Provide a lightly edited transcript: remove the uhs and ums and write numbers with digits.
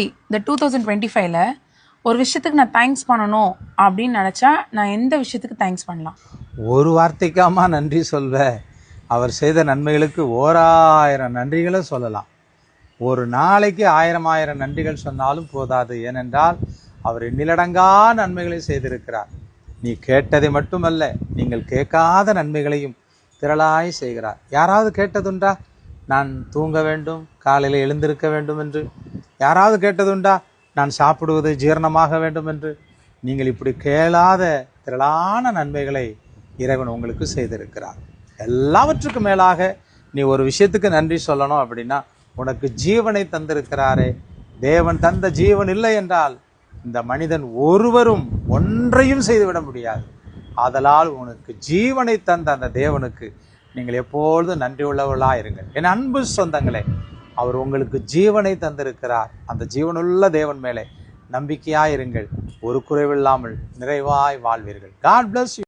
இந்த 2025ல ஒரு விஷயத்துக்கு நான் தேங்க்ஸ் பண்ணணும் அப்படின்னு நினச்சா நான் எந்த விஷயத்துக்கு தேங்க்ஸ் பண்ணலாம்? ஒரு வார்த்தைக்காமா நன்றி சொல்வ? அவர் செய்த நன்மைகளுக்கு 1000 நன்றிகளை சொல்லலாம். ஒரு நாளைக்கு 1000 நன்றிகள் சொன்னாலும் போதாது. ஏனென்றால் அவர் எண்ணிலடங்கா நன்மைகளை செய்திருக்கிறார். நீ கேட்டதை மட்டுமல்ல, நீங்கள் கேட்காத நன்மைகளையும் திரளாய் செய்கிறார். யாராவது கேட்டதுண்டா நான் தூங்க வேண்டும், காலையில் எழுந்திருக்க வேண்டும் என்று? யாராவது கேட்டதுண்டா நான் சாப்பிடுவது ஜீரணமாக வேண்டும் என்று? நீங்கள் இப்படி கேளாத திரளான நன்மைகளை இறைவன் உங்களுக்கு செய்திருக்கிறார். எல்லாவற்றுக்கும் மேலாக நீ ஒரு விஷயத்துக்கு நன்றி சொல்லணும் அப்படின்னா, உனக்கு ஜீவனை தந்திருக்கிறாரே. தேவன் தந்த ஜீவன் இல்லை என்றால் இந்த மனிதன் ஒருவரும் ஒன்றையும் செய்துவிட முடியாது. ஆதலால் உனக்கு ஜீவனை தந்த அந்த தேவனுக்கு நீங்கள் எப்பொழுதும் நன்றி உள்ளவர்களாயிருங்கள். என் அன்பு சொந்தங்களே, அவர் உங்களுக்கு ஜீவனை தந்திருக்கிறார். அந்த ஜீவனுள்ள தேவன் மேலே நம்பிக்கையாயிருங்கள். ஒரு குறைவில்லாமல் நிறைவாய் வாழ்வீர்கள். God bless you.